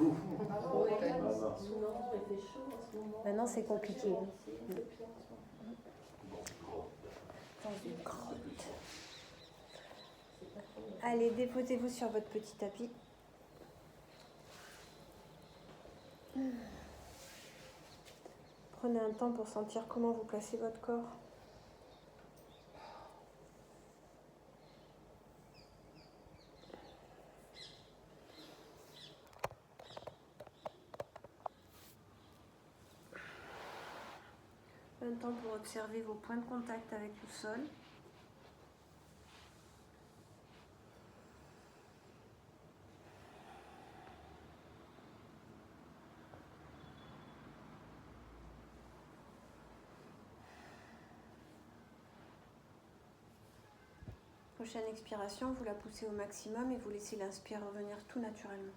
Ouais. Sinon, il fait chaud en ce moment. Maintenant, c'est compliqué. Dans une grotte. Allez, déposez-vous sur votre petit tapis. Prenez un temps pour sentir comment vous placez votre corps. Un temps pour observer vos points de contact avec le sol. Prochaine expiration, vous la poussez au maximum et vous laissez l'inspire revenir tout naturellement.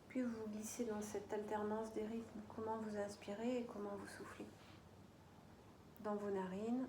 Puis vous vous glissez dans cette alternance des rythmes, comment vous inspirez et comment vous soufflez. Dans vos narines.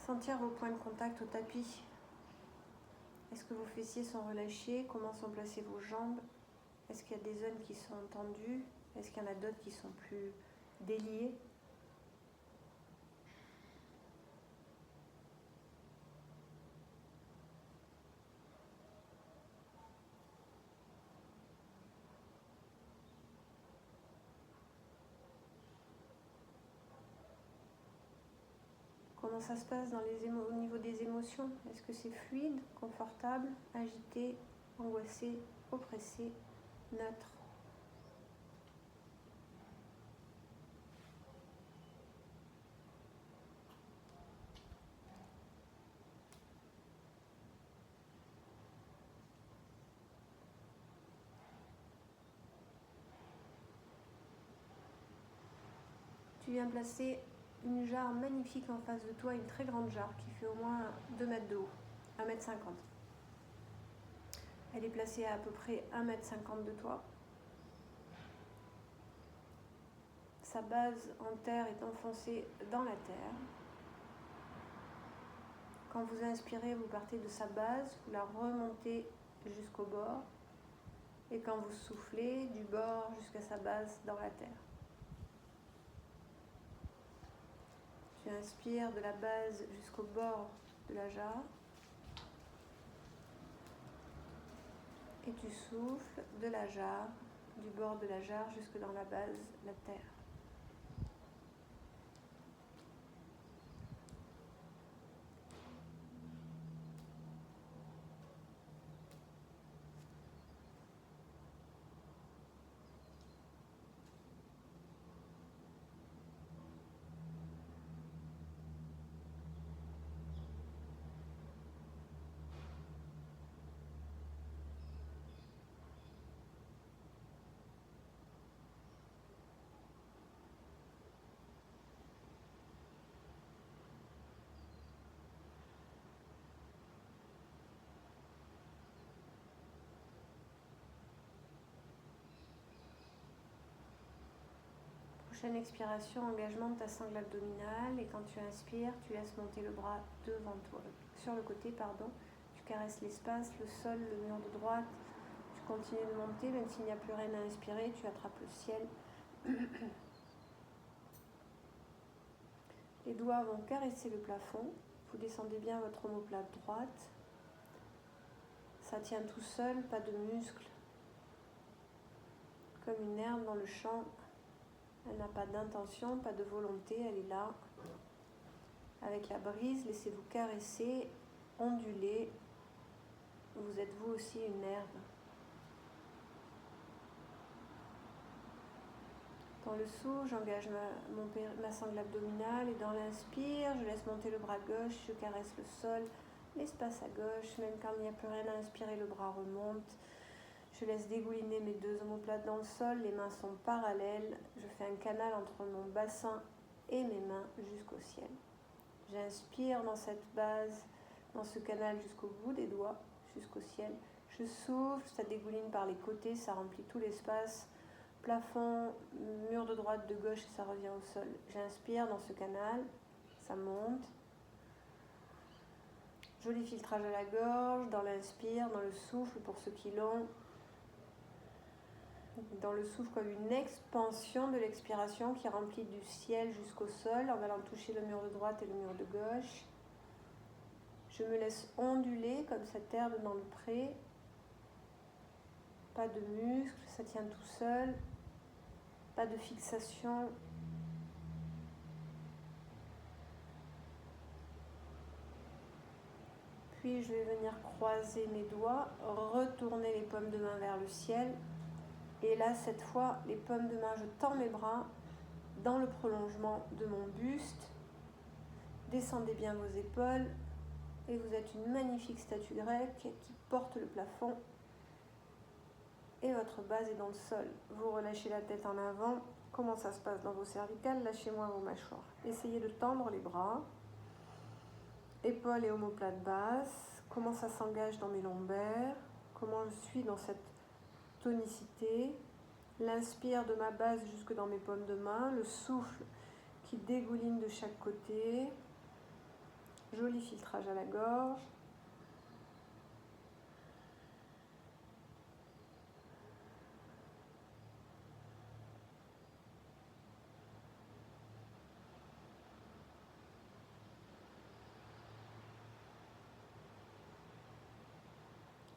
Sentir vos points de contact au tapis. Est-ce que vos fessiers sont relâchés? Comment sont placées vos jambes? Est-ce qu'il y a des zones qui sont tendues? Est-ce qu'il y en a d'autres qui sont plus déliées? Comment ça se passe au niveau des émotions? Est-ce que c'est fluide, confortable, agité, angoissé, oppressé, neutre? Tu viens placer une jarre magnifique en face de toi, une très grande jarre qui fait au moins 2 mètres de haut, 1,50 m. Elle est placée à peu près 1,50 m de toi. Sa base en terre est enfoncée dans la terre. Quand vous inspirez, vous partez de sa base, vous la remontez jusqu'au bord. Et quand vous soufflez, du bord jusqu'à sa base dans la terre. Tu inspires de la base jusqu'au bord de la jarre. Et tu souffles de la jarre, du bord de la jarre jusque dans la base, la terre. Prochaine expiration, engagement de ta sangle abdominale. Et quand tu inspires, tu laisses monter le bras devant toi, sur le côté, pardon. Tu caresses l'espace, le sol, le mur de droite. Tu continues de monter, même s'il n'y a plus rien à inspirer, tu attrapes le ciel. Les doigts vont caresser le plafond. Vous descendez bien votre omoplate droite. Ça tient tout seul, pas de muscles. Comme une herbe dans le champ. Elle n'a pas d'intention, pas de volonté, elle est là. Avec la brise, laissez-vous caresser, onduler. Vous êtes vous aussi une herbe. Ton Dans le souffle, j'engage ma sangle abdominale et dans l'inspire, je laisse monter le bras gauche, je caresse le sol, l'espace à gauche, même quand il n'y a plus rien à inspirer, le bras remonte. Je laisse dégouliner mes deux omoplates dans le sol, les mains sont parallèles, je fais un canal entre mon bassin et mes mains jusqu'au ciel. J'inspire dans cette base, dans ce canal jusqu'au bout des doigts, jusqu'au ciel. Je souffle, ça dégouline par les côtés, ça remplit tout l'espace. Plafond, mur de droite, de gauche et ça revient au sol. J'inspire dans ce canal, ça monte. Joli filtrage à la gorge, dans l'inspire, dans le souffle pour ceux qui l'ont. Dans le souffle comme une expansion de l'expiration qui remplit du ciel jusqu'au sol en allant toucher le mur de droite et le mur de gauche. Je me laisse onduler comme cette herbe dans le pré. Pas de muscles, ça tient tout seul. Pas de fixation. Puis je vais venir croiser mes doigts, retourner les paumes de main vers le ciel. Et là, cette fois, les paumes de main, je tends mes bras dans le prolongement de mon buste. Descendez bien vos épaules. Et vous êtes une magnifique statue grecque qui porte le plafond. Et votre base est dans le sol. Vous relâchez la tête en avant. Comment ça se passe dans vos cervicales? Lâchez-moi vos mâchoires. Essayez de tendre les bras. Épaules et omoplates basses. Comment ça s'engage dans mes lombaires? Comment je suis dans cette tonicité? L'inspire de ma base jusque dans mes paumes de main. Le souffle qui dégouline de chaque côté. Joli filtrage à la gorge.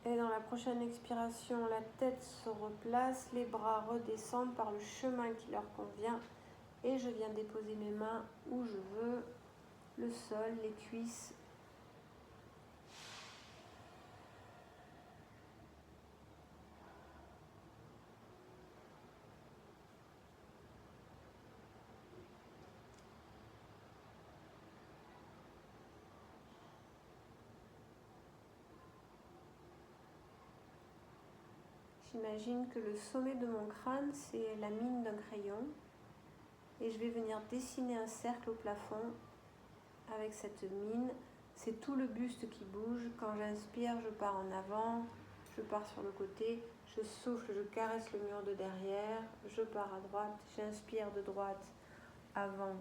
Et dans la prochaine expiration, la tête se replace, les bras redescendent par le chemin qui leur convient. Et je viens déposer mes mains où je veux, le sol, les cuisses. J'imagine que le sommet de mon crâne, c'est la mine d'un crayon. Et je vais venir dessiner un cercle au plafond avec cette mine. C'est tout le buste qui bouge. Quand j'inspire, je pars en avant, je pars sur le côté. Je souffle, je caresse le mur de derrière. Je pars à droite, j'inspire de droite, avant,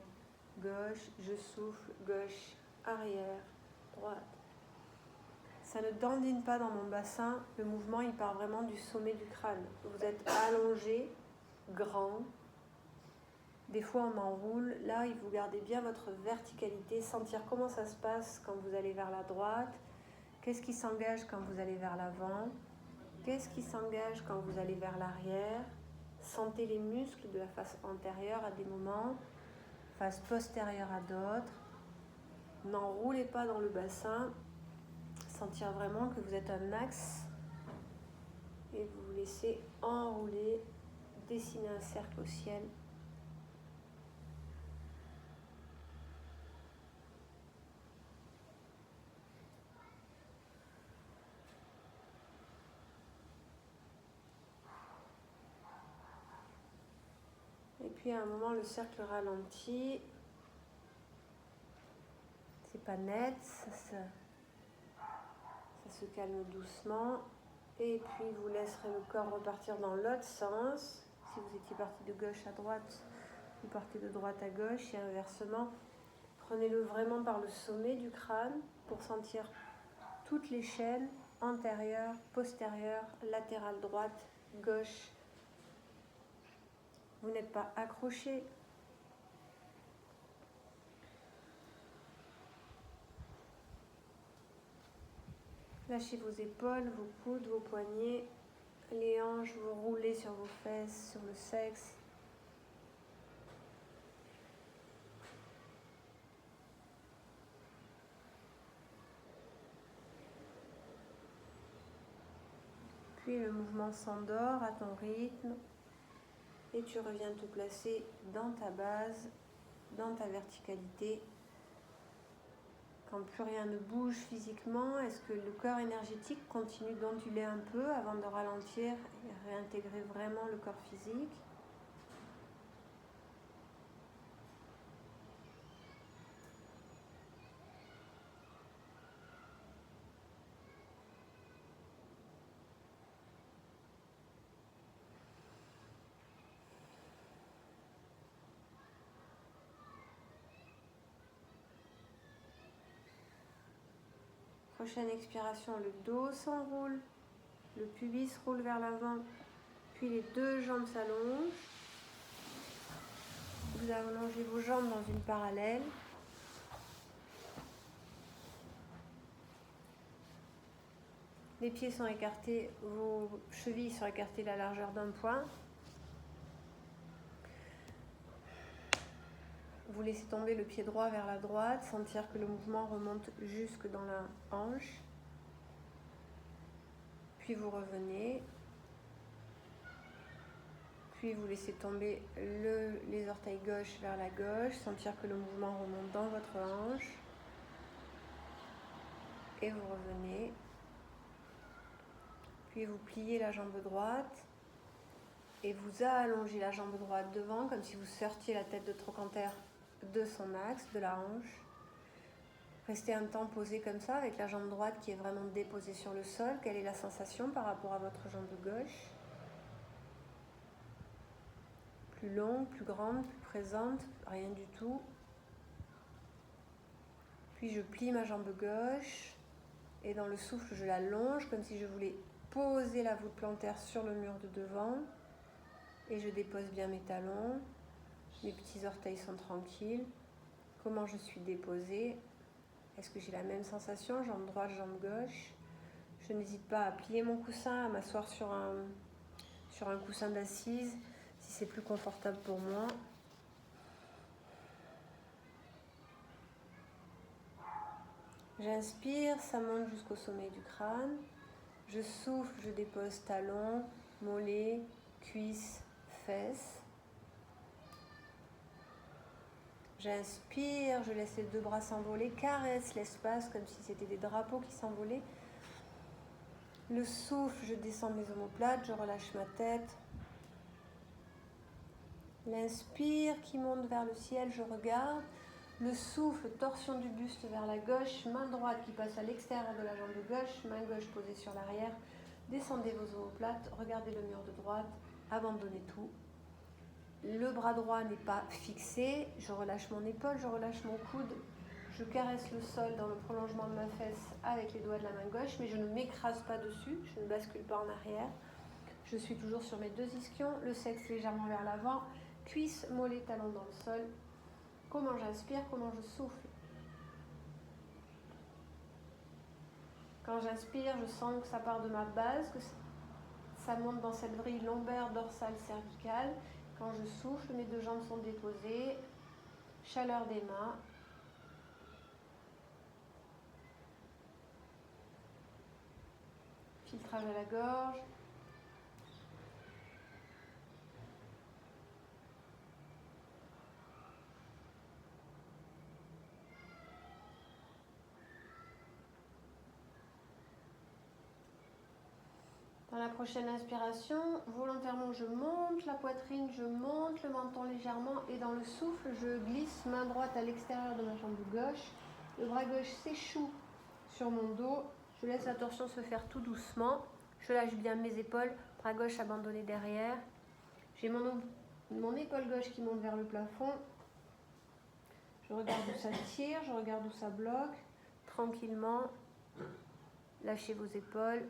gauche. Je souffle, gauche, arrière, droite. Ça ne dandine pas dans mon bassin, le mouvement il part vraiment du sommet du crâne. Vous êtes allongé, grand, des fois on enroule, là vous gardez bien votre verticalité, sentir comment ça se passe quand vous allez vers la droite, qu'est-ce qui s'engage quand vous allez vers l'avant, qu'est-ce qui s'engage quand vous allez vers l'arrière, sentez les muscles de la face antérieure à des moments, face postérieure à d'autres, n'enroulez pas dans le bassin, sentir vraiment que vous êtes un axe et vous vous laissez enrouler, dessiner un cercle au ciel. Et puis à un moment le cercle ralentit, c'est pas net, ça se calme doucement et puis vous laisserez le corps repartir dans l'autre sens. Si vous étiez parti de gauche à droite, vous partez de droite à gauche et inversement. Prenez-le vraiment par le sommet du crâne pour sentir toutes les chaînes antérieures, postérieures, latérales droite, gauche. Vous n'êtes pas accroché. Lâchez vos épaules, vos coudes, vos poignets, les hanches, vous roulez sur vos fesses, sur le sexe. Puis le mouvement s'endort à ton rythme. Et tu reviens te placer dans ta base, dans ta verticalité. Quand plus rien ne bouge physiquement, est-ce que le corps énergétique continue d'onduler un peu avant de ralentir et réintégrer vraiment le corps physique? Prochaine expiration, le dos s'enroule, le pubis roule vers l'avant, puis les deux jambes s'allongent. Vous allongez vos jambes dans une parallèle. Les pieds sont écartés, vos chevilles sont écartées à la largeur d'un poing. Vous laissez tomber le pied droit vers la droite, sentir que le mouvement remonte jusque dans la hanche. Puis vous revenez. Puis vous laissez tomber les orteils gauche vers la gauche, sentir que le mouvement remonte dans votre hanche. Et vous revenez. Puis vous pliez la jambe droite et vous allongez la jambe droite devant comme si vous sortiez la tête de trochanter de son axe, de la hanche. Restez un temps posé comme ça avec la jambe droite qui est vraiment déposée sur le sol. Quelle est la sensation par rapport à votre jambe gauche? Plus longue, plus grande, plus présente, rien du tout. Puis je plie ma jambe gauche et dans le souffle je la longe comme si je voulais poser la voûte plantaire sur le mur de devant et je dépose bien mes talons. Mes petits orteils sont tranquilles. Comment je suis déposée? Est-ce que j'ai la même sensation? Jambe droite, jambe gauche. Je n'hésite pas à plier mon coussin, à m'asseoir sur un coussin d'assise si c'est plus confortable pour moi. J'inspire, ça monte jusqu'au sommet du crâne. Je souffle, je dépose talons, mollets, cuisses, fesses. J'inspire, je laisse les deux bras s'envoler, caresse l'espace comme si c'était des drapeaux qui s'envolaient. Le souffle, je descends mes omoplates, je relâche ma tête. L'inspire qui monte vers le ciel, je regarde. Le souffle, torsion du buste vers la gauche, main droite qui passe à l'extérieur de la jambe gauche, main gauche posée sur l'arrière. Descendez vos omoplates, regardez le mur de droite, abandonnez tout. Le bras droit n'est pas fixé, je relâche mon épaule, je relâche mon coude, je caresse le sol dans le prolongement de ma fesse avec les doigts de la main gauche, mais je ne m'écrase pas dessus, je ne bascule pas en arrière. Je suis toujours sur mes deux ischions, le sexe légèrement vers l'avant, cuisses, mollets, talons dans le sol. Comment j'inspire, comment je souffle. Quand j'inspire, je sens que ça part de ma base, que ça monte dans cette vrille lombaire, dorsale, cervicale. Quand je souffle, mes deux jambes sont déposées, chaleur des mains. Filtrage à la gorge. Dans la prochaine inspiration, volontairement, je monte la poitrine, je monte le menton légèrement et dans le souffle, je glisse main droite à l'extérieur de ma jambe gauche. Le bras gauche s'échoue sur mon dos. Je laisse la torsion se faire tout doucement. Je lâche bien mes épaules, bras gauche abandonné derrière. J'ai mon épaule gauche qui monte vers le plafond. Je regarde où ça tire, je regarde où ça bloque. Tranquillement, lâchez vos épaules.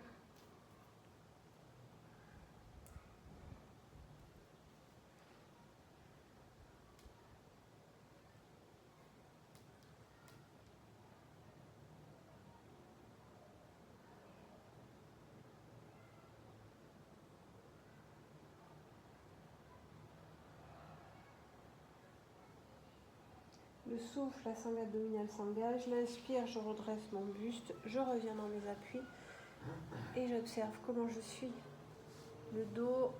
Le souffle, la sangle abdominale s'engage. L'inspire, je redresse mon buste. Je reviens dans mes appuis. Et j'observe comment je suis. Le dos.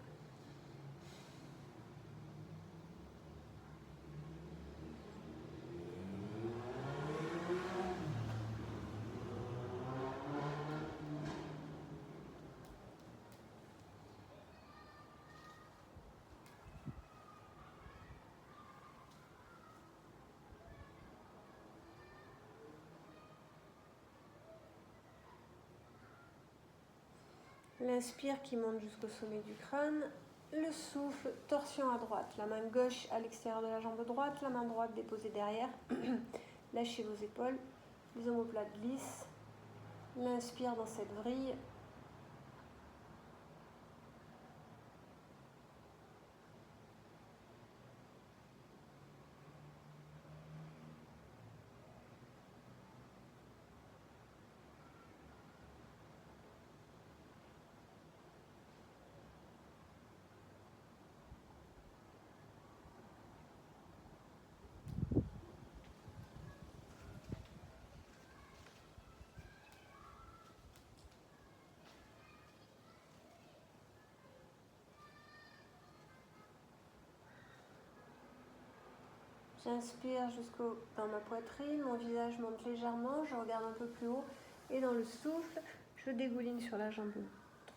L'inspire qui monte jusqu'au sommet du crâne. Le souffle, torsion à droite. La main gauche à l'extérieur de la jambe droite, la main droite déposée derrière. Lâchez vos épaules, les omoplates glissent. L'inspire dans cette vrille. J'inspire dans ma poitrine, mon visage monte légèrement, je regarde un peu plus haut et dans le souffle, je dégouline sur la jambe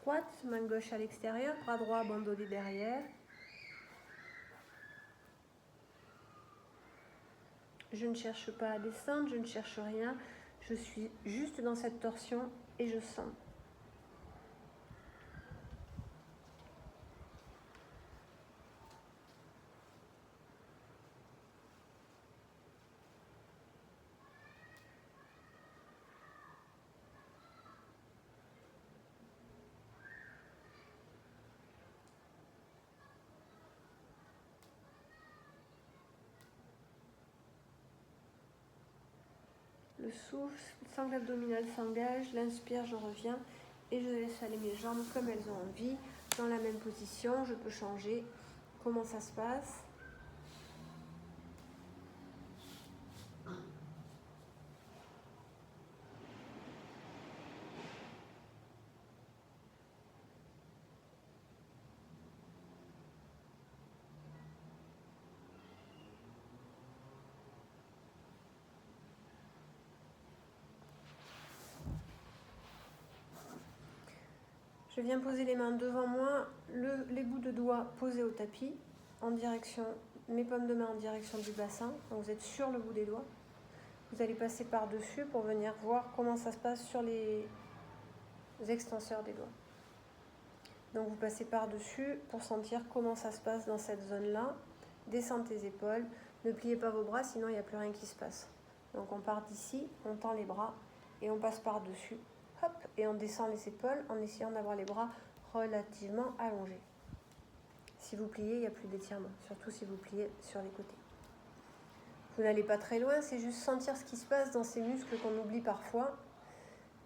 droite, main gauche à l'extérieur, bras droit abandonné derrière. Je ne cherche pas à descendre, je ne cherche rien, je suis juste dans cette torsion et je sens. Le souffle, sangle abdominale s'engage, l'inspire, je reviens et je laisse aller mes jambes comme elles ont envie. Dans la même position, je peux changer. Comment ça se passe ? Je viens poser les mains devant moi, les bouts de doigts posés au tapis, en direction, mes paumes de main en direction du bassin. Donc vous êtes sur le bout des doigts. Vous allez passer par-dessus pour venir voir comment ça se passe sur les extenseurs des doigts. Donc vous passez par-dessus pour sentir comment ça se passe dans cette zone-là. Descendez tes épaules, ne pliez pas vos bras, sinon il n'y a plus rien qui se passe. Donc on part d'ici, on tend les bras et on passe par-dessus. Hop, et on descend les épaules en essayant d'avoir les bras relativement allongés. Si vous pliez, il n'y a plus d'étirement, surtout si vous pliez sur les côtés. Vous n'allez pas très loin, c'est juste sentir ce qui se passe dans ces muscles qu'on oublie parfois,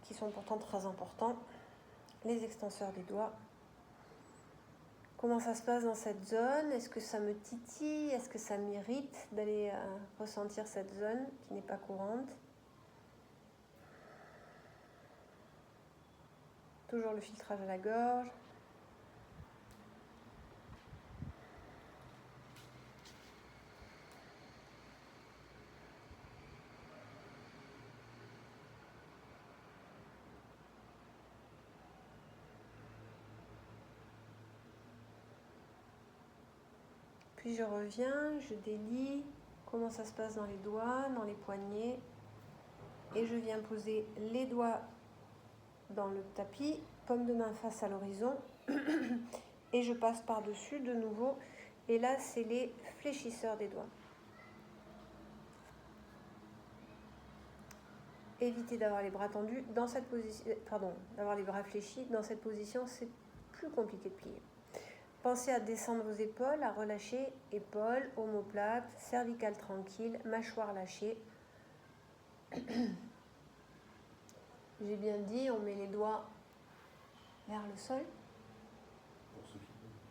qui sont pourtant très importants. Les extenseurs des doigts. Comment ça se passe dans cette zone ? Est-ce que ça me titille ? Est-ce que ça m'irrite d'aller ressentir cette zone qui n'est pas courante ? Toujours le filtrage à la gorge. Puis je reviens, je délie comment ça se passe dans les doigts, dans les poignets. Et je viens poser les doigts dans le tapis, paume de main face à l'horizon. Et je passe par-dessus de nouveau. Et là, c'est les fléchisseurs des doigts. Évitez d'avoir les bras tendus dans cette position, d'avoir les bras fléchis. Dans cette position, c'est plus compliqué de plier. Pensez à descendre vos épaules, à relâcher épaules, omoplate, cervicale tranquille, mâchoire lâchée. J'ai bien dit, on met les doigts vers le sol. Pour ceux qui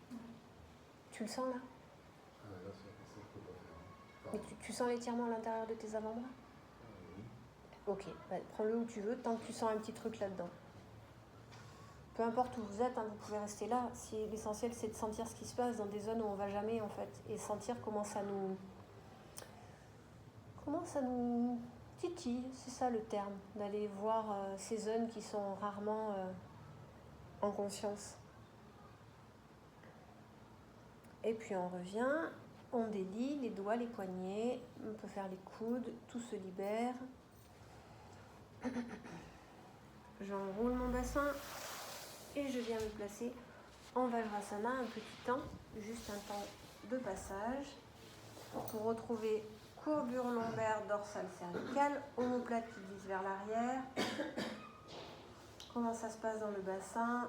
peuvent. Tu le sens là ? Ah, là, ça, je peux pas faire. Mais tu sens l'étirement à l'intérieur de tes avant-bras ? Oui. Ok, bah, prends-le où tu veux, tant que tu sens un petit truc là-dedans. Peu importe où vous êtes, hein, vous pouvez rester là. Si l'essentiel, c'est de sentir ce qui se passe dans des zones où on ne va jamais, en fait. Et sentir comment ça nous titille, c'est ça le terme. D'aller voir ces zones qui sont rarement en conscience. Et puis on revient, on délie les doigts, les poignets, on peut faire les coudes, tout se libère. J'enroule mon bassin. Et je viens me placer en Vajrasana un petit temps, juste un temps de passage, pour retrouver courbure lombaire, dorsale, cervicale, omoplate qui glisse vers l'arrière. Comment ça se passe dans le bassin?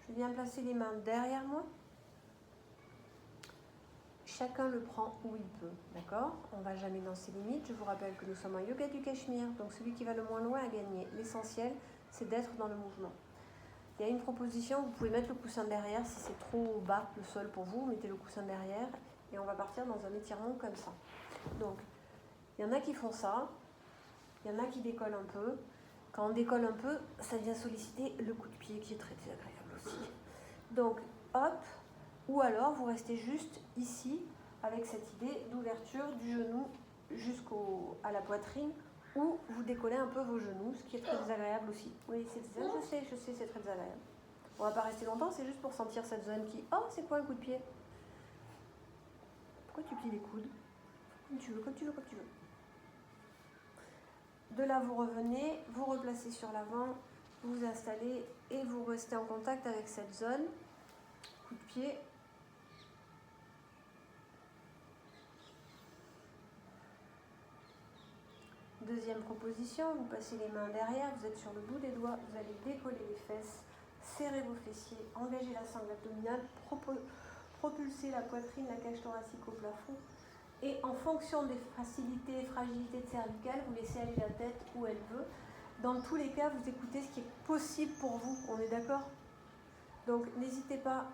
Je viens placer les mains derrière moi. Chacun le prend où il peut, d'accord? On ne va jamais dans ses limites. Je vous rappelle que nous sommes en yoga du Cachemire, donc celui qui va le moins loin a gagné. L'essentiel, c'est d'être dans le mouvement. Il y a une proposition, vous pouvez mettre le coussin derrière. Si c'est trop bas, le sol pour vous, mettez le coussin derrière et on va partir dans un étirement comme ça. Donc, il y en a qui font ça, il y en a qui décollent un peu. Quand on décolle un peu, ça vient solliciter le coup de pied qui est très désagréable aussi. Donc, hop, ou alors vous restez juste ici avec cette idée d'ouverture du genou jusqu'à la poitrine, ou vous décollez un peu vos genoux, ce qui est très désagréable aussi. Oui, c'est désagréable, je sais, c'est très désagréable. On ne va pas rester longtemps, c'est juste pour sentir cette zone qui... Oh, c'est quoi un coup de pied? Pourquoi tu plies les coudes? Comme tu veux, comme tu veux, comme tu veux. De là, vous revenez, vous replacez sur l'avant, vous vous installez et vous restez en contact avec cette zone. Coup de pied. Deuxième proposition, vous passez les mains derrière, vous êtes sur le bout des doigts, vous allez décoller les fesses, serrer vos fessiers, engager la sangle abdominale, propulser la poitrine, la cage thoracique au plafond. Et en fonction des facilités et fragilités de cervicale, vous laissez aller la tête où elle veut. Dans tous les cas, vous écoutez ce qui est possible pour vous, on est d'accord? Donc n'hésitez pas.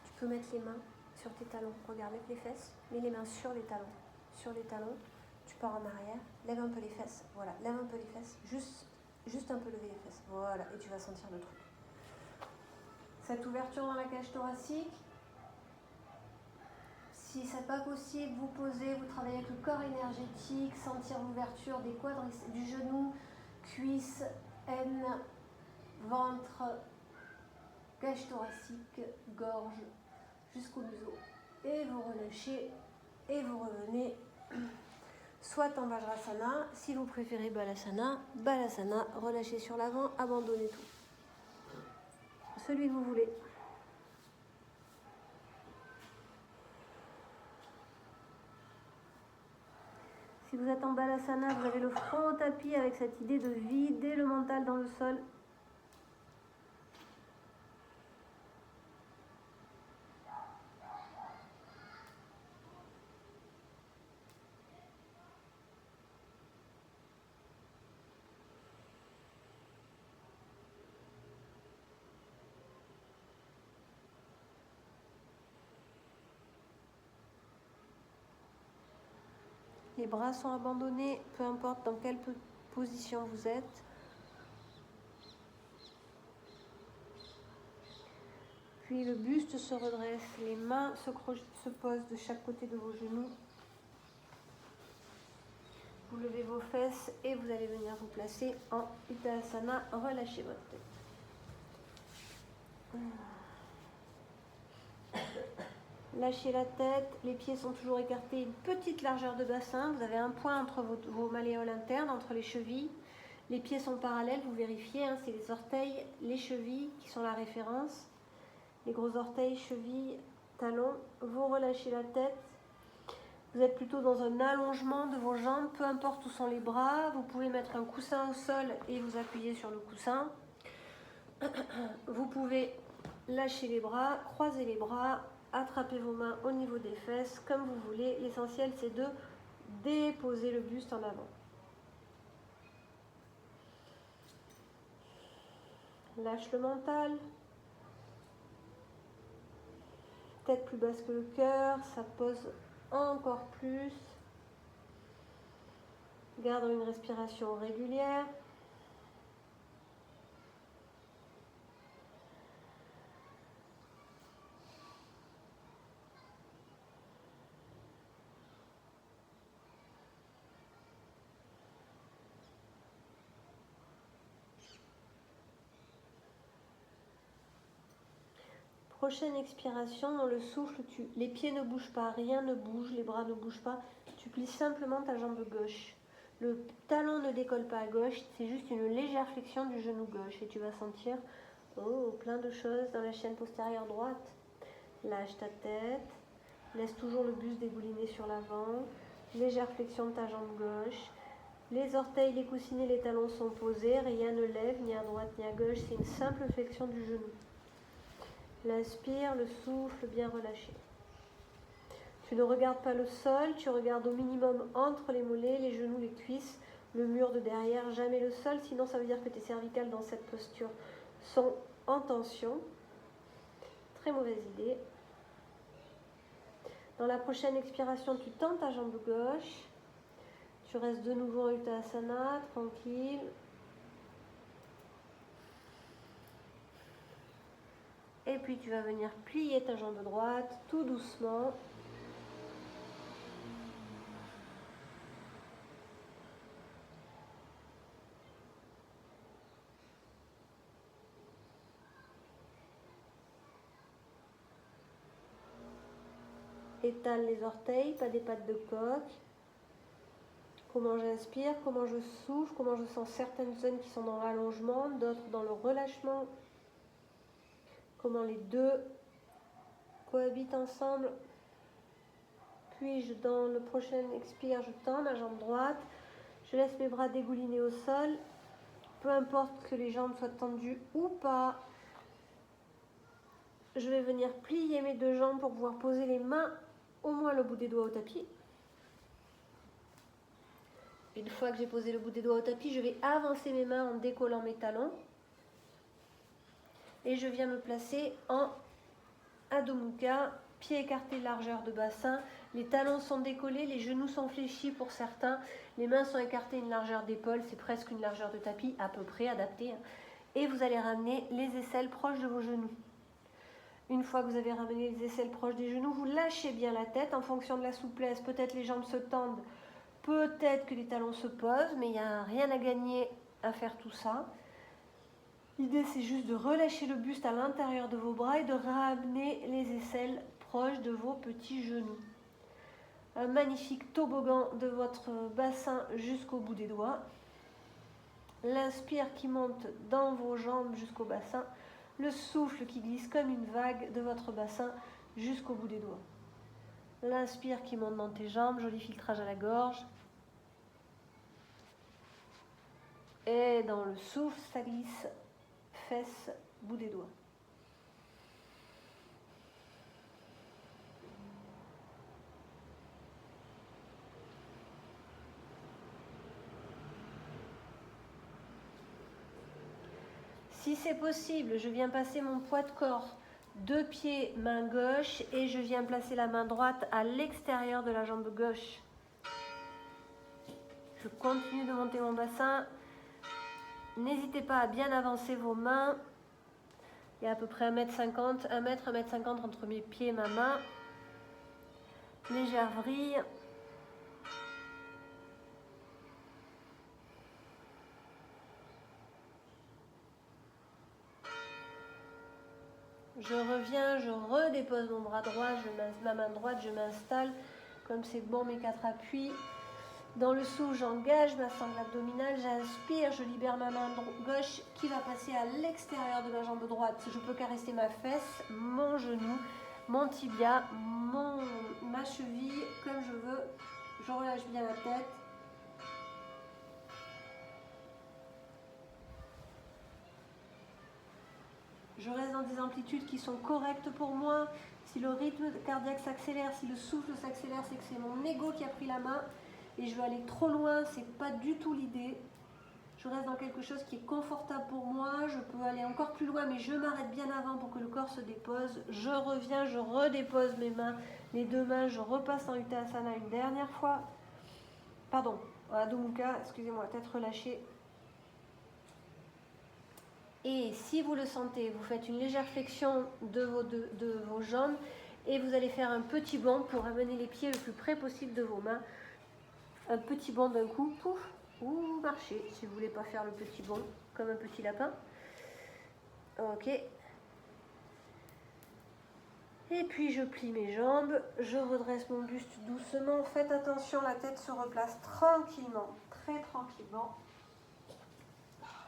Tu peux mettre les mains sur tes talons. Regarde, lève les fesses, mets les mains sur les talons. Sur les talons, tu pars en arrière, lève un peu les fesses. Voilà, lève un peu les fesses, juste un peu lever les fesses. Voilà, et tu vas sentir le truc. Cette ouverture dans la cage thoracique, si ce n'est pas possible, vous posez, vous travaillez avec le corps énergétique, sentir l'ouverture des quadriceps, du genou, cuisse, aine, ventre, cage thoracique, gorge, jusqu'au museau. Et vous relâchez et vous revenez soit en Vajrasana, si vous préférez Balasana, Balasana, relâchez sur l'avant, abandonnez tout. Celui que vous voulez. Si vous êtes en Balasana, vous avez le front au tapis avec cette idée de vider le mental dans le sol. Les bras sont abandonnés, peu importe dans quelle position vous êtes. Puis le buste se redresse, les mains se posent de chaque côté de vos genoux. Vous levez vos fesses et vous allez venir vous placer en Uttanasana. Relâchez votre tête. Lâchez la tête, les pieds sont toujours écartés, une petite largeur de bassin. Vous avez un point entre vos malléoles internes, entre les chevilles. Les pieds sont parallèles, vous vérifiez, hein, c'est les orteils, les chevilles qui sont la référence. Les gros orteils, chevilles, talons. Vous relâchez la tête. Vous êtes plutôt dans un allongement de vos jambes, peu importe où sont les bras. Vous pouvez mettre un coussin au sol et vous appuyer sur le coussin. Vous pouvez lâcher les bras, croiser les bras, attrapez vos mains au niveau des fesses, comme vous voulez. L'essentiel, c'est de déposer le buste en avant. Lâche le mental. Tête plus basse que le cœur, ça pose encore plus. Garde une respiration régulière. Prochaine expiration, dans le souffle, les pieds ne bougent pas, rien ne bouge, les bras ne bougent pas. Tu plies simplement ta jambe gauche. Le talon ne décolle pas à gauche, c'est juste une légère flexion du genou gauche. Et tu vas sentir plein de choses dans la chaîne postérieure droite. Lâche ta tête, laisse toujours le buste dégouliner sur l'avant. Légère flexion de ta jambe gauche. Les orteils, les coussinets, les talons sont posés, rien ne lève ni à droite ni à gauche, c'est une simple flexion du genou. L'inspire, le souffle bien relâché. Tu ne regardes pas le sol, tu regardes au minimum entre les mollets, les genoux, les cuisses, le mur de derrière, jamais le sol, sinon ça veut dire que tes cervicales dans cette posture sont en tension. Très mauvaise idée. Dans la prochaine expiration, tu tends ta jambe gauche. Tu restes de nouveau en Uttanasana, tranquille. Et puis tu vas venir plier ta jambe droite tout doucement. Étale les orteils, pas des pattes de coq. Comment j'inspire, comment je souffle, comment je sens certaines zones qui sont dans l'allongement, d'autres dans le relâchement. Comment les deux cohabitent ensemble. Puis dans le prochain expire, je tends ma jambe droite. Je laisse mes bras dégouliner au sol. Peu importe que les jambes soient tendues ou pas. Je vais venir plier mes deux jambes pour pouvoir poser les mains au moins le bout des doigts au tapis. Une fois que j'ai posé le bout des doigts au tapis, je vais avancer mes mains en décollant mes talons. Et je viens me placer en Adho Mukha, pieds écartés, largeur de bassin. Les talons sont décollés, les genoux sont fléchis pour certains. Les mains sont écartées, une largeur d'épaule, c'est presque une largeur de tapis, à peu près adaptée. Et vous allez ramener les aisselles proches de vos genoux. Une fois que vous avez ramené les aisselles proches des genoux, vous lâchez bien la tête en fonction de la souplesse. Peut-être les jambes se tendent, peut-être que les talons se posent, mais il n'y a rien à gagner à faire tout ça. L'idée, c'est juste de relâcher le buste à l'intérieur de vos bras et de ramener les aisselles proches de vos petits genoux. Un magnifique toboggan de votre bassin jusqu'au bout des doigts. L'inspire qui monte dans vos jambes jusqu'au bassin. Le souffle qui glisse comme une vague de votre bassin jusqu'au bout des doigts. L'inspire qui monte dans tes jambes, joli filtrage à la gorge. Et dans le souffle, ça glisse, fesses, bout des doigts. Si c'est possible, je viens passer mon poids de corps, deux pieds, main gauche, et je viens placer la main droite à l'extérieur de la jambe gauche. Je continue de monter mon bassin. N'hésitez pas à bien avancer vos mains. Il y a à peu près 1m50, 1m50 entre mes pieds et ma main. Légère vrille. Je reviens, je redépose mon bras droit, ma main droite, je m'installe. Comme c'est bon, mes 4 appuis. Dans le souffle, j'engage ma sangle abdominale, j'inspire, je libère ma main gauche qui va passer à l'extérieur de ma jambe droite. Je peux caresser ma fesse, mon genou, mon tibia, ma cheville, comme je veux. Je relâche bien la tête. Je reste dans des amplitudes qui sont correctes pour moi. Si le rythme cardiaque s'accélère, si le souffle s'accélère, c'est que c'est mon ego qui a pris la main. Et je veux aller trop loin, c'est pas du tout l'idée. Je reste dans quelque chose qui est confortable pour moi. Je peux aller encore plus loin, mais je m'arrête bien avant pour que le corps se dépose. Je reviens, je redépose mes mains, les deux mains. Je repasse en Uttanasana une dernière fois. Pardon, Adho Mukha, excusez-moi, tête relâchée. Et si vous le sentez, vous faites une légère flexion de vos jambes et vous allez faire un petit bond pour amener les pieds le plus près possible de vos mains. Un petit bond d'un coup, pouf, ou marcher si vous ne voulez pas faire le petit bond comme un petit lapin. Ok. Et puis je plie mes jambes, je redresse mon buste doucement. Faites attention, la tête se replace tranquillement, très tranquillement.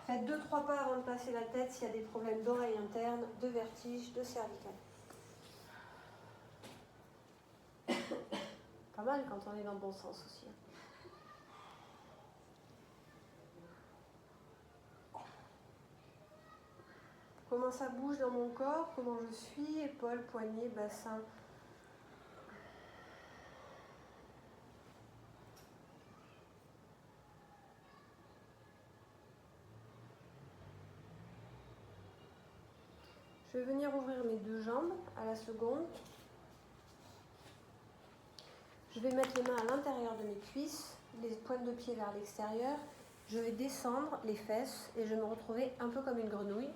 Faites 2-3 pas avant de passer la tête s'il y a des problèmes d'oreille interne, de vertige, de cervical. Pas mal quand on est dans le bon sens aussi. Comment ça bouge dans mon corps, comment je suis, épaules, poignets, bassin. Je vais venir ouvrir mes 2 jambes à la seconde. Je vais mettre les mains à l'intérieur de mes cuisses, les pointes de pied vers l'extérieur. Je vais descendre les fesses et je vais me retrouver un peu comme une grenouille.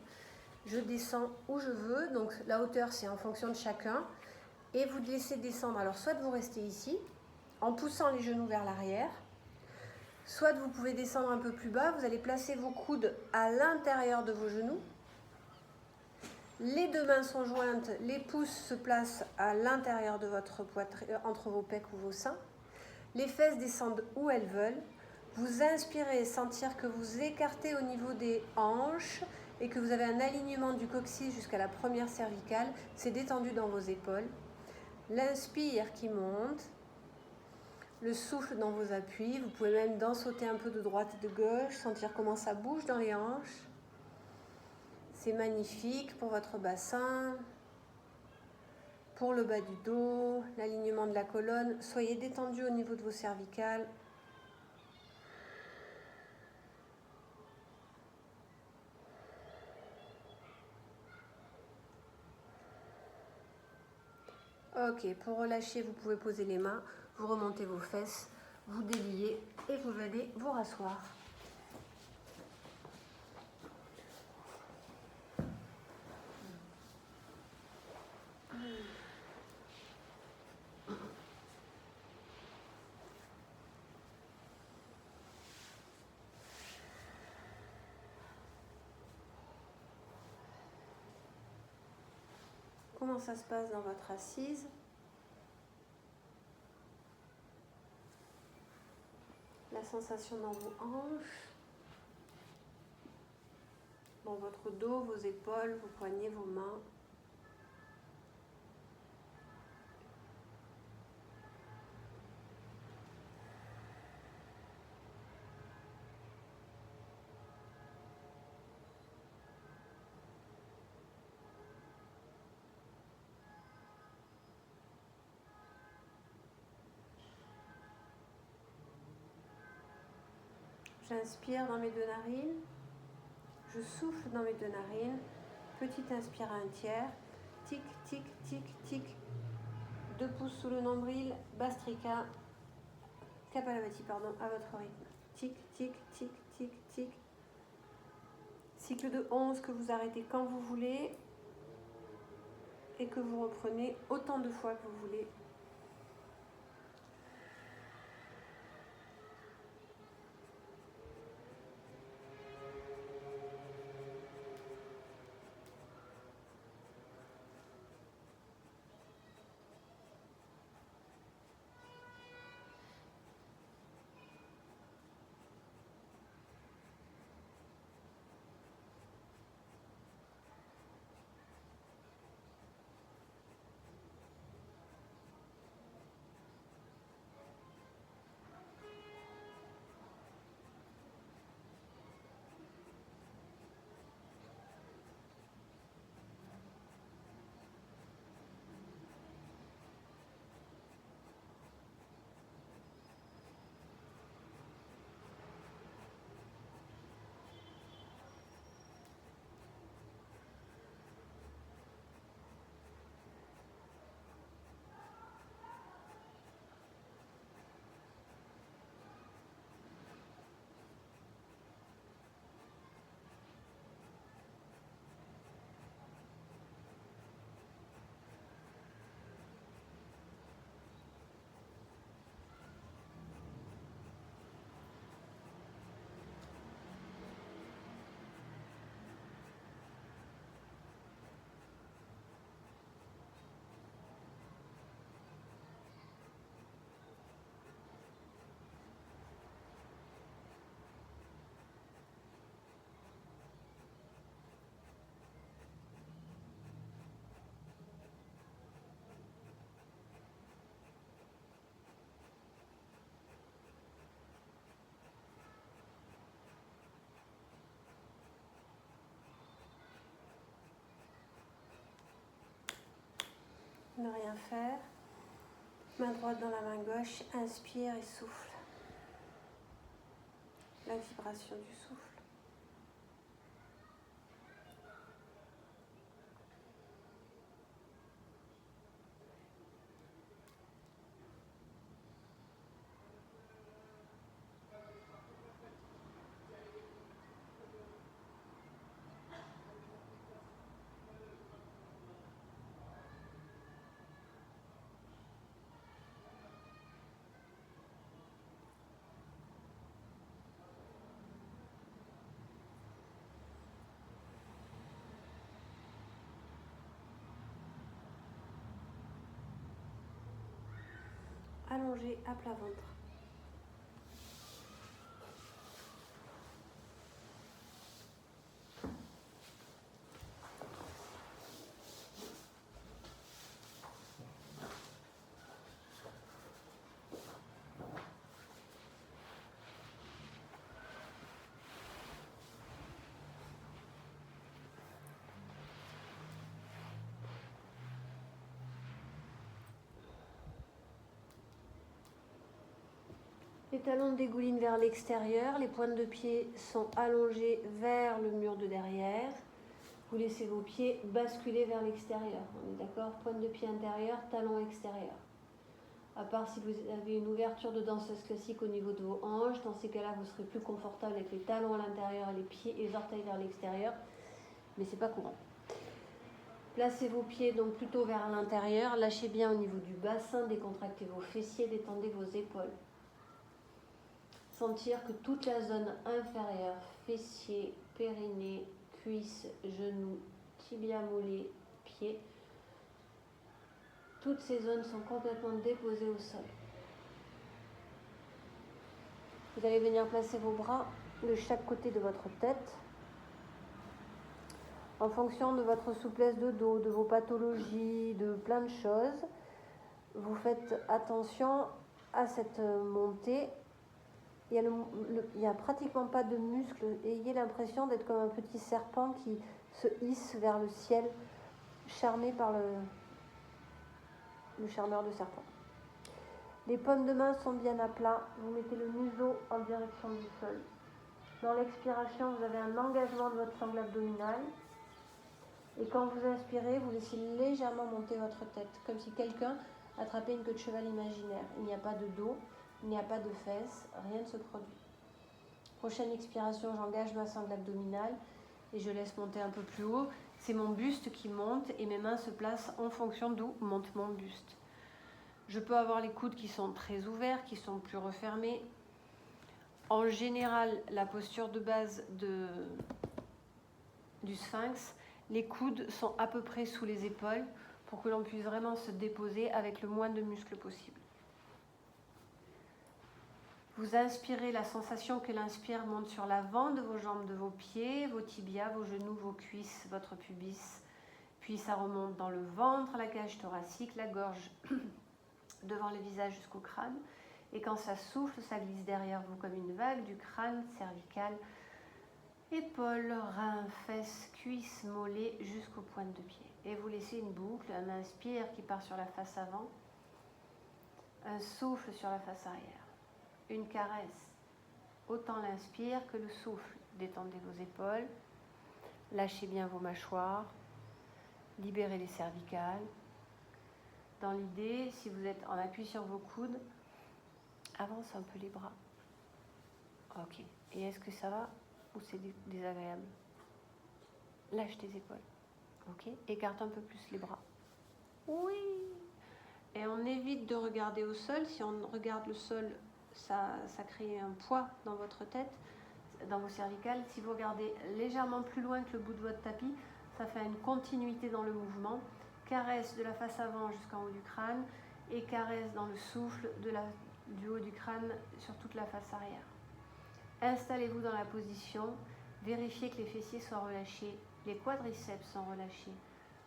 Je descends où je veux, donc la hauteur c'est en fonction de chacun. Et vous laissez descendre, alors soit vous restez ici, en poussant les genoux vers l'arrière, soit vous pouvez descendre un peu plus bas, vous allez placer vos coudes à l'intérieur de vos genoux. Les 2 mains sont jointes, les pouces se placent à l'intérieur de votre poitrine, entre vos pecs ou vos seins. Les fesses descendent où elles veulent. Vous inspirez, sentir que vous écartez au niveau des hanches et que vous avez un alignement du coccyx jusqu'à la première cervicale. C'est détendu dans vos épaules. L'inspire qui monte. Le souffle dans vos appuis. Vous pouvez même sauter un peu de droite et de gauche, sentir comment ça bouge dans les hanches. C'est magnifique pour votre bassin, pour le bas du dos, l'alignement de la colonne. Soyez détendu au niveau de vos cervicales. Ok, pour relâcher, vous pouvez poser les mains, vous remontez vos fesses, vous déliez et vous venez vous rasseoir. Comment ça se passe dans votre assise? La sensation dans vos hanches, dans votre dos, vos épaules, vos poignets, vos mains. J'inspire dans mes 2 narines, je souffle dans mes 2 narines, petite inspire à 1/3, tic, tic, tic, tic, 2 pouces sous le nombril, Bastrika, Kapalabhati, pardon, à votre rythme. Tic, tic, tic, tic, tic. Cycle de 11 que vous arrêtez quand vous voulez et que vous reprenez autant de fois que vous voulez. ne rien faire. Main droite dans la main gauche, inspire et souffle. La vibration du souffle. Allongé à plat ventre. Les talons dégoulinent vers l'extérieur, les pointes de pied sont allongées vers le mur de derrière. Vous laissez vos pieds basculer vers l'extérieur. On est d'accord? Pointe de pied intérieure, talon extérieur. À part si vous avez une ouverture de danseuse classique au niveau de vos hanches, dans ces cas-là, vous serez plus confortable avec les talons à l'intérieur, les pieds et les orteils vers l'extérieur, mais c'est pas courant. Placez vos pieds donc plutôt vers l'intérieur, lâchez bien au niveau du bassin, décontractez vos fessiers, détendez vos épaules. Sentir que toute la zone inférieure, fessiers, périnée, cuisses, genoux, tibia, mollet, pieds, toutes ces zones sont complètement déposées au sol. Vous allez venir placer vos bras de chaque côté de votre tête. En fonction de votre souplesse de dos, de vos pathologies, de plein de choses, vous faites attention à cette montée. Il n'y a pratiquement pas de muscles. Ayez l'impression d'être comme un petit serpent qui se hisse vers le ciel, charmé par le charmeur de serpent. Les paumes de main sont bien à plat. Vous mettez le museau en direction du sol. Dans l'expiration, vous avez un engagement de votre sangle abdominale. Et quand vous inspirez, vous laissez légèrement monter votre tête, comme si quelqu'un attrapait une queue de cheval imaginaire. Il n'y a pas de dos. Il n'y a pas de fesses, rien ne se produit. Prochaine expiration, j'engage ma sangle abdominale et je laisse monter un peu plus haut. C'est mon buste qui monte et mes mains se placent en fonction d'où monte mon buste. Je peux avoir les coudes qui sont très ouverts, qui sont plus refermés. En général, la posture de base du sphinx, les coudes sont à peu près sous les épaules pour que l'on puisse vraiment se déposer avec le moins de muscles possible. Vous inspirez la sensation que l'inspire monte sur l'avant de vos jambes, de vos pieds, vos tibias, vos genoux, vos cuisses, votre pubis. Puis ça remonte dans le ventre, la cage thoracique, la gorge, devant le visage jusqu'au crâne. Et quand ça souffle, ça glisse derrière vous comme une vague du crâne cervical, épaules, reins, fesses, cuisses, mollets jusqu'aux pointes de pied. Et vous laissez une boucle, un inspire qui part sur la face avant, un souffle sur la face arrière. Une caresse, autant l'inspire que le souffle. Détendez vos épaules, lâchez bien vos mâchoires, libérez les cervicales. Dans l'idée, si vous êtes en appui sur vos coudes, avance un peu les bras. Ok. Et est-ce que ça va ou c'est désagréable? Lâche tes épaules. Ok. Écarte un peu plus les bras. Oui. Et on évite de regarder au sol. Si on regarde le sol, ça crée un poids dans votre tête, dans vos cervicales. Si vous regardez légèrement plus loin que le bout de votre tapis, ça fait une continuité dans le mouvement. Caresse de la face avant jusqu'en haut du crâne et caresse dans le souffle du haut du crâne sur toute la face arrière. Installez-vous dans la position, vérifiez que les fessiers soient relâchés, les quadriceps sont relâchés,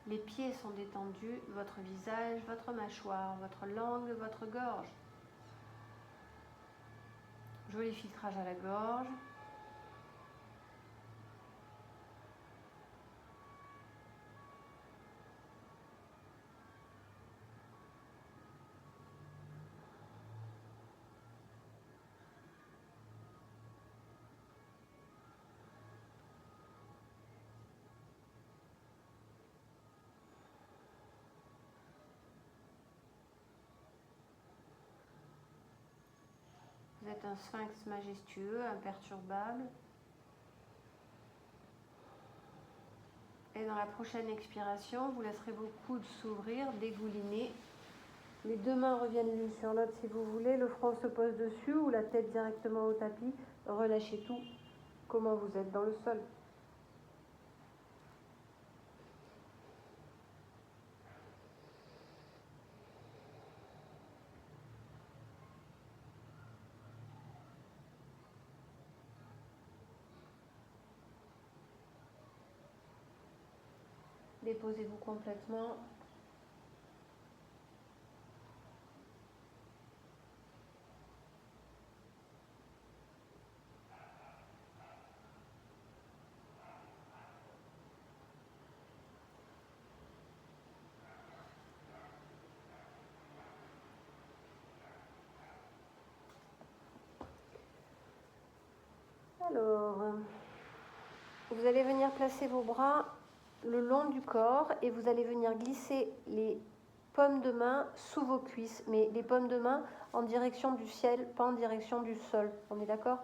les pieds sont détendus, votre visage, votre mâchoire, votre langue, votre gorge. Joli filtrage à la gorge. Vous êtes un sphinx majestueux, imperturbable. Et dans la prochaine expiration, vous laisserez vos coudes s'ouvrir, dégouliner. Les deux mains reviennent l'une sur l'autre si vous voulez. Le front se pose dessus ou la tête directement au tapis. Relâchez tout. Comment vous êtes dans le sol. Déposez-vous complètement. Alors, vous allez venir placer vos bras le long du corps et vous allez venir glisser les paumes de main sous vos cuisses, mais les paumes de main en direction du ciel, pas en direction du sol. On est d'accord?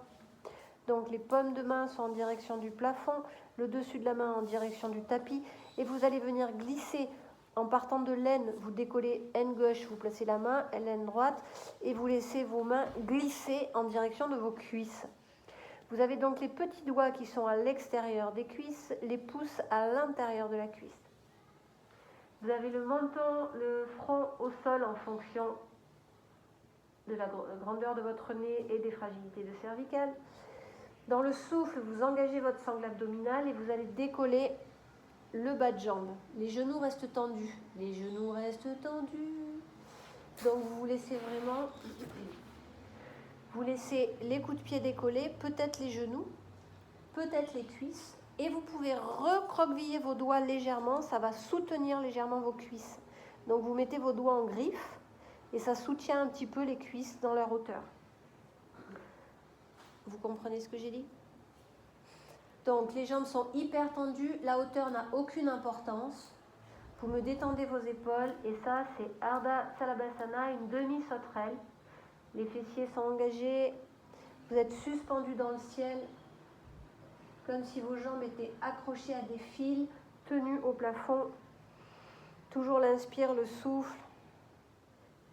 Donc les paumes de main sont en direction du plafond, le dessus de la main en direction du tapis et vous allez venir glisser en partant de l'aine, vous décollez aine gauche, vous placez la main, l'aine droite et vous laissez vos mains glisser en direction de vos cuisses. Vous avez donc les petits doigts qui sont à l'extérieur des cuisses, les pouces à l'intérieur de la cuisse. Vous avez le menton, le front au sol en fonction de la grandeur de votre nez et des fragilités de cervicales. Dans le souffle, vous engagez votre sangle abdominale et vous allez décoller le bas de jambe. Les genoux restent tendus. Les genoux restent tendus. Donc vous laissez vraiment... Vous laissez les coups de pied décollés, peut-être les genoux, peut-être les cuisses. Et vous pouvez recroqueviller vos doigts légèrement, ça va soutenir légèrement vos cuisses. Donc vous mettez vos doigts en griffe et ça soutient un petit peu les cuisses dans leur hauteur. Vous comprenez ce que j'ai dit? Donc les jambes sont hyper tendues, la hauteur n'a aucune importance. Vous me détendez vos épaules et ça c'est Ardha Salabhasana, une demi-sauterelle. Les fessiers sont engagés, vous êtes suspendu dans le ciel, comme si vos jambes étaient accrochées à des fils, tenues au plafond. Toujours l'inspire, le souffle.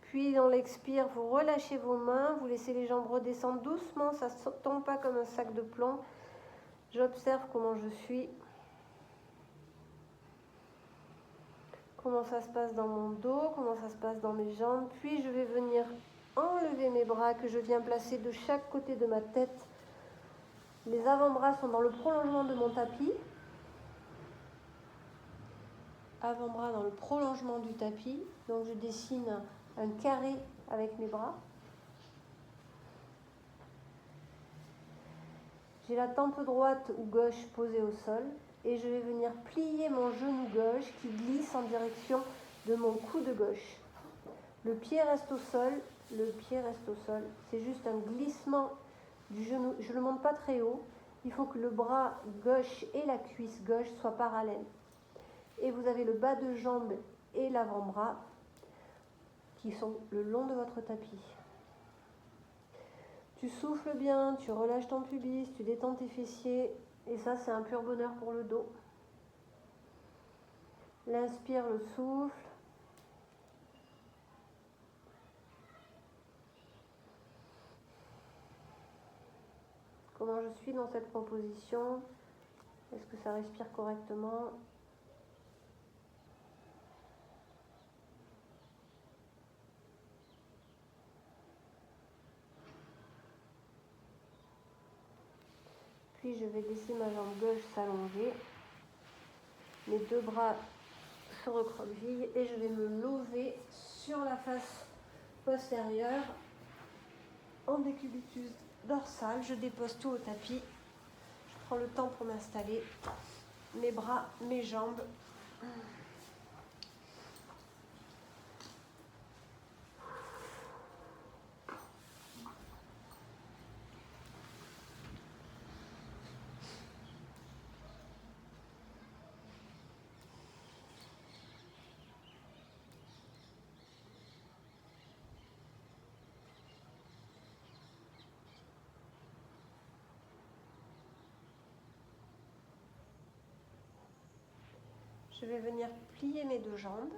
Puis dans l'expire, vous relâchez vos mains, vous laissez les jambes redescendre doucement, ça ne tombe pas comme un sac de plomb. J'observe comment je suis, comment ça se passe dans mon dos, comment ça se passe dans mes jambes. Puis je vais venir enlever mes bras que je viens placer de chaque côté de ma tête. Les avant-bras sont dans le prolongement de mon tapis. Avant-bras dans le prolongement du tapis. Donc je dessine un carré avec mes bras. J'ai la tempe droite ou gauche posée au sol et je vais venir plier mon genou gauche qui glisse en direction de mon coude gauche. Le pied reste au sol. Le pied reste au sol, c'est juste un glissement du genou. Je ne le monte pas très haut. Il faut que le bras gauche et la cuisse gauche soient parallèles. Et vous avez le bas de jambe et l'avant-bras qui sont le long de votre tapis. Tu souffles bien, tu relâches ton pubis, tu détends tes fessiers. Et ça, c'est un pur bonheur pour le dos. L'inspire, le souffle. Comment je suis dans cette composition? Est-ce que ça respire correctement? Puis je vais laisser ma jambe gauche s'allonger. Mes deux bras se recroquevillent et je vais me lever sur la face postérieure en décubitus dorsal. Je dépose tout au tapis. Je prends le temps pour m'installer. Mes bras, mes jambes. Je vais venir plier mes deux jambes.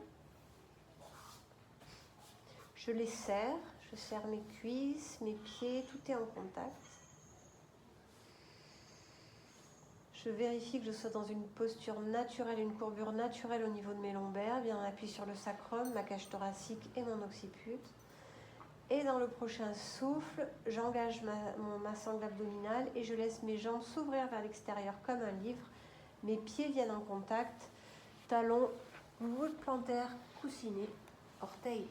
Je les serre, je serre mes cuisses, mes pieds, tout est en contact. Je vérifie que je sois dans une posture naturelle, une courbure naturelle au niveau de mes lombaires, bien en appui sur le sacrum, ma cage thoracique et mon occiput. Et dans le prochain souffle, j'engage ma sangle abdominale et je laisse mes jambes s'ouvrir vers l'extérieur comme un livre. Mes pieds viennent en contact, talons, voûte plantaire, coussinet, orteils.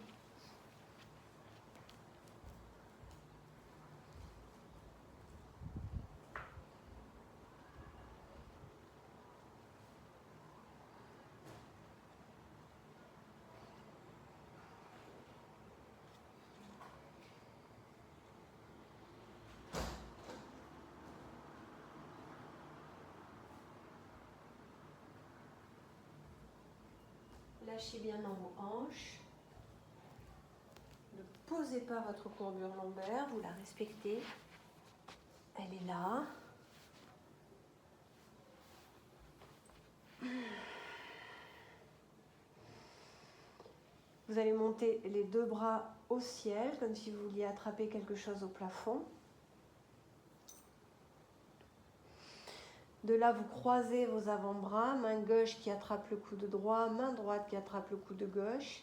Lâchez bien dans vos hanches. Ne posez pas votre courbure lombaire, vous la respectez. Elle est là. Vous allez monter les deux bras au ciel, comme si vous vouliez attraper quelque chose au plafond. De là, vous croisez vos avant-bras, main gauche qui attrape le coude droit, main droite qui attrape le coude gauche.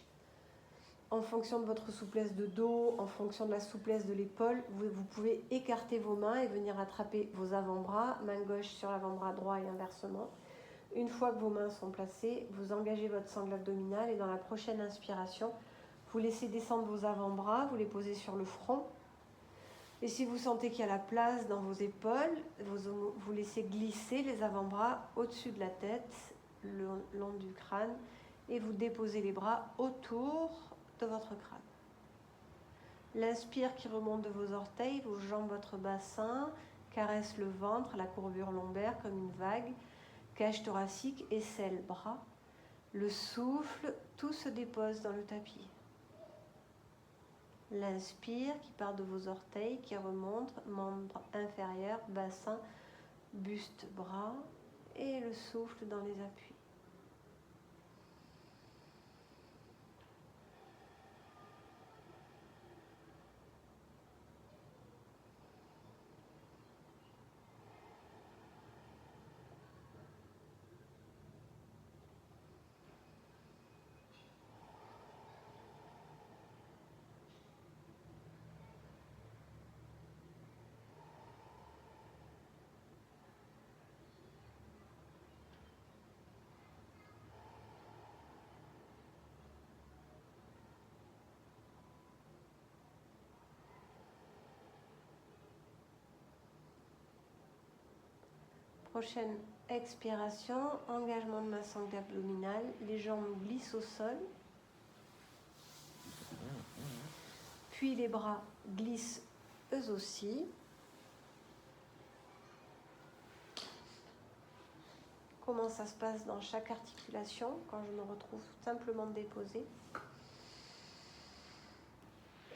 En fonction de votre souplesse de dos, en fonction de la souplesse de l'épaule, vous pouvez écarter vos mains et venir attraper vos avant-bras, main gauche sur l'avant-bras droit et inversement. Une fois que vos mains sont placées, vous engagez votre sangle abdominale et dans la prochaine inspiration, vous laissez descendre vos avant-bras, vous les posez sur le front. Et si vous sentez qu'il y a la place dans vos épaules, vous laissez glisser les avant-bras au-dessus de la tête, le long du crâne, et vous déposez les bras autour de votre crâne. L'inspire qui remonte de vos orteils, vos jambes, votre bassin, caresse le ventre, la courbure lombaire comme une vague, cage thoracique, aisselle, bras. Le souffle, tout se dépose dans le tapis. L'inspire qui part de vos orteils, qui remonte, membre inférieur, bassin, buste, bras, et le souffle dans les appuis. Prochaine expiration, engagement de ma sangle abdominale, les jambes glissent au sol, puis les bras glissent eux aussi. Comment ça se passe dans chaque articulation quand je me retrouve simplement déposée.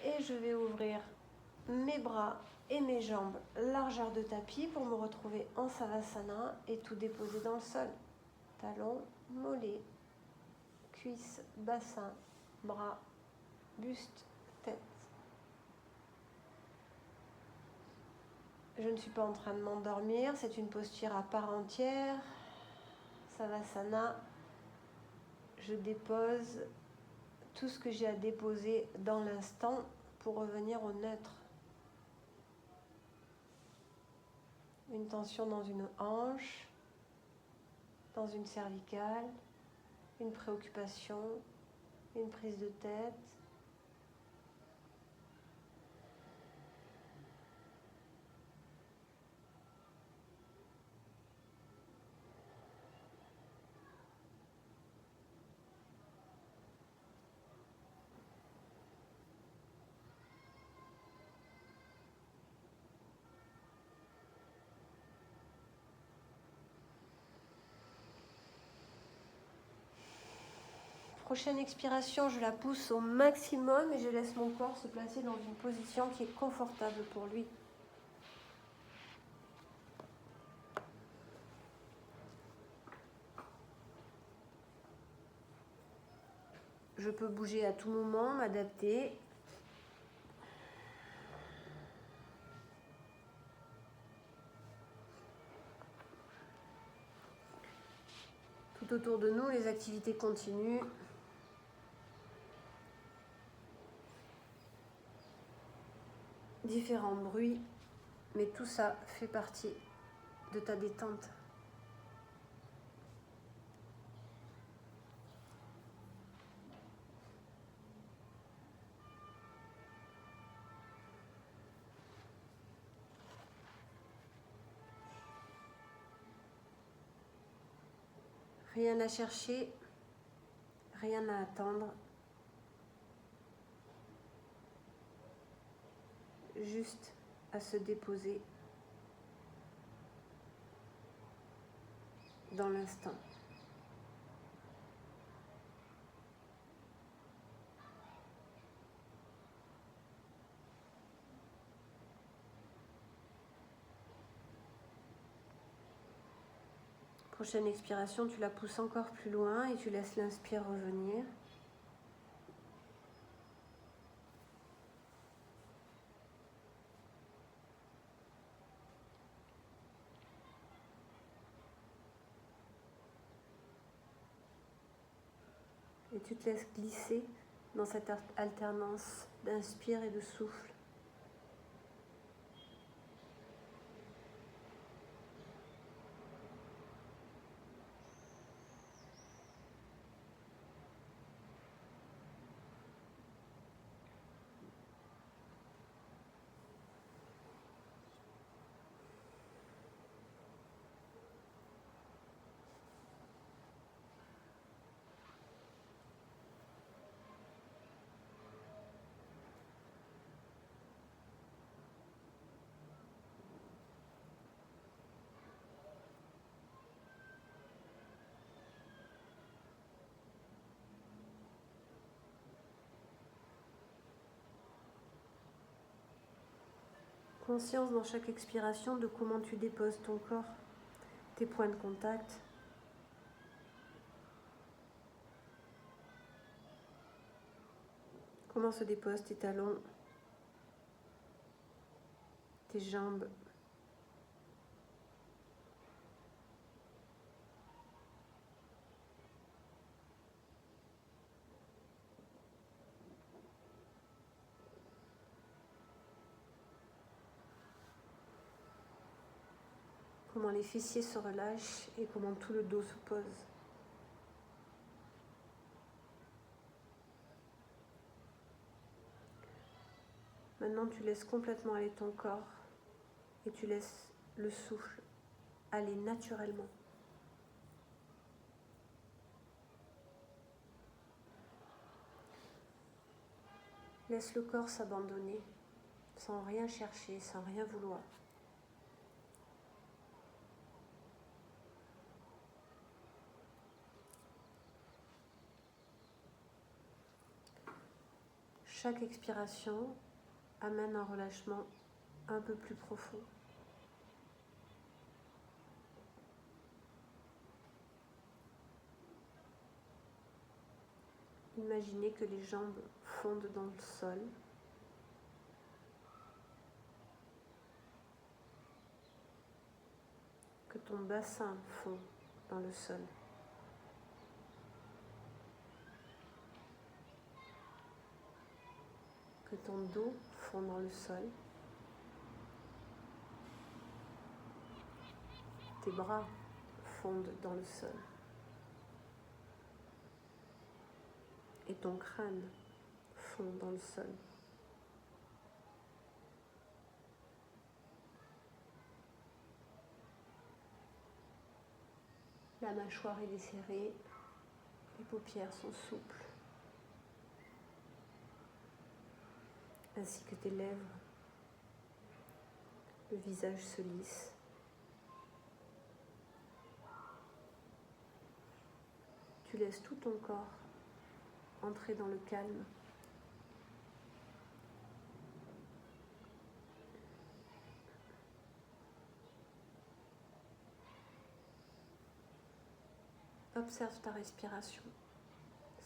Et je vais ouvrir mes bras et mes jambes largeur de tapis pour me retrouver en Savasana et tout déposer dans le sol. Talons, mollets, cuisses, bassin, bras, buste, tête. Je ne suis pas en train de m'endormir, c'est une posture à part entière. Savasana, je dépose tout ce que j'ai à déposer dans l'instant pour revenir au neutre. Une tension dans une hanche, dans une cervicale, une préoccupation, une prise de tête. Prochaine expiration, je la pousse au maximum et je laisse mon corps se placer dans une position qui est confortable pour lui. Je peux bouger à tout moment, m'adapter. Tout autour de nous, les activités continuent. Différents bruits, mais tout ça fait partie de ta détente. Rien à chercher, rien à attendre. Juste à se déposer dans l'instant. Prochaine expiration, tu la pousses encore plus loin et tu laisses l'inspire revenir. Et tu te laisses glisser dans cette alternance d'inspire et de souffle. Conscience dans chaque expiration de comment tu déposes ton corps, tes points de contact. Comment se déposent tes talons, tes jambes. Comment les fessiers se relâchent et comment tout le dos se pose. Maintenant, tu laisses complètement aller ton corps et tu laisses le souffle aller naturellement. Laisse le corps s'abandonner sans rien chercher, sans rien vouloir. Chaque expiration amène un relâchement un peu plus profond. Imaginez que les jambes fondent dans le sol. Que ton bassin fond dans le sol. Que ton dos fond dans le sol. Tes bras fondent dans le sol. Et ton crâne fond dans le sol. La mâchoire est desserrée, les paupières sont souples, ainsi que tes lèvres. Le visage se lisse. Tu laisses tout ton corps entrer dans le calme. Observe ta respiration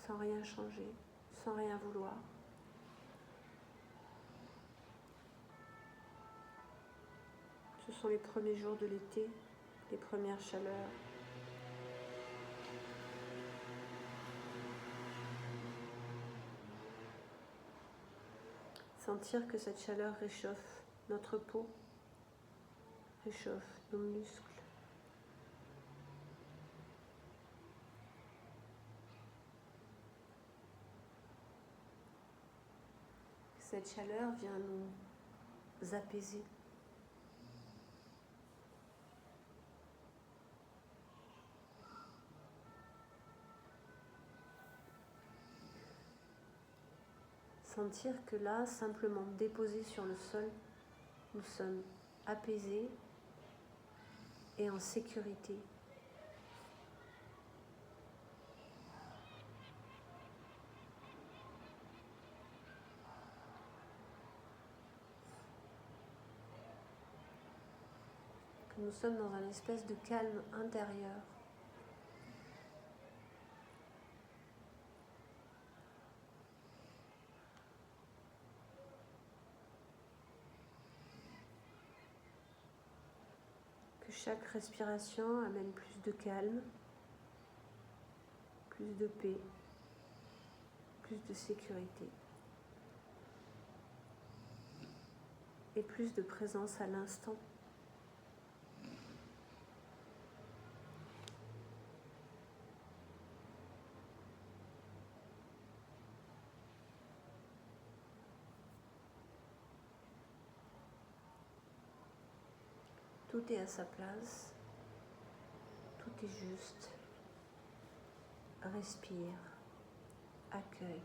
sans rien changer. sans rien vouloir. Ce sont les premiers jours de l'été, les premières chaleurs. Sentir que cette chaleur réchauffe notre peau, réchauffe nos muscles. Cette chaleur vient nous apaiser. Sentir que là, simplement déposés sur le sol, nous sommes apaisés et en sécurité. Que nous sommes dans un espèce de calme intérieur. Que chaque respiration amène plus de calme, plus de paix, plus de sécurité et plus de présence à l'instant. Tout est à sa place, tout est juste. Respire, accueille.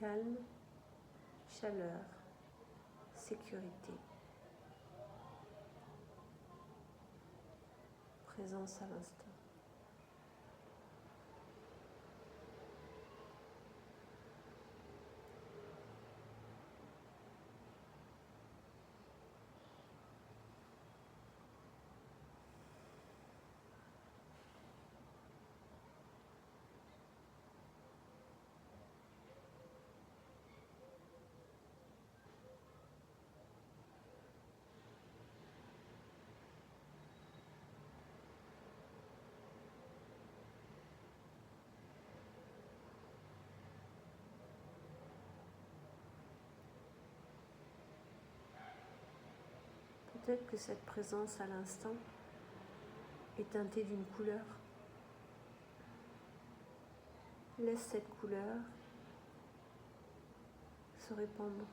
Calme, chaleur, sécurité, présence à l'instant. Peut-être que cette présence à l'instant est teintée d'une couleur. Laisse cette couleur se répandre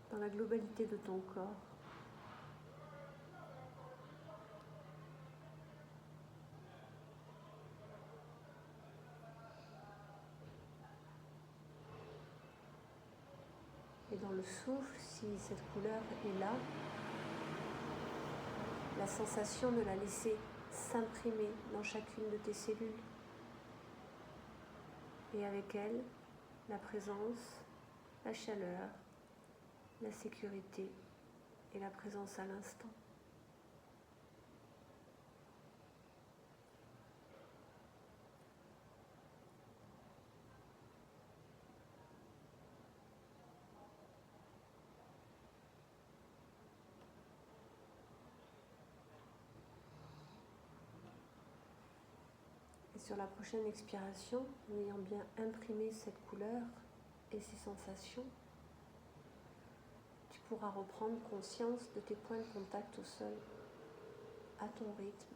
dans la globalité de ton corps. Et dans le souffle, si cette couleur est là, la sensation de la laisser s'imprimer dans chacune de tes cellules. Et avec elle, la présence, la chaleur, la sécurité et la présence à l'instant. Sur la prochaine expiration, en ayant bien imprimé cette couleur et ces sensations, tu pourras reprendre conscience de tes points de contact au sol, à ton rythme.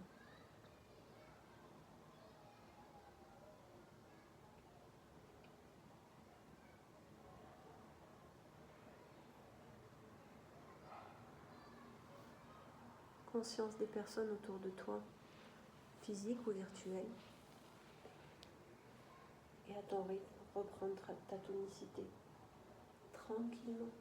conscience des personnes autour de toi, physiques ou virtuelles. Et à ton rythme, reprendre ta tonicité tranquillement.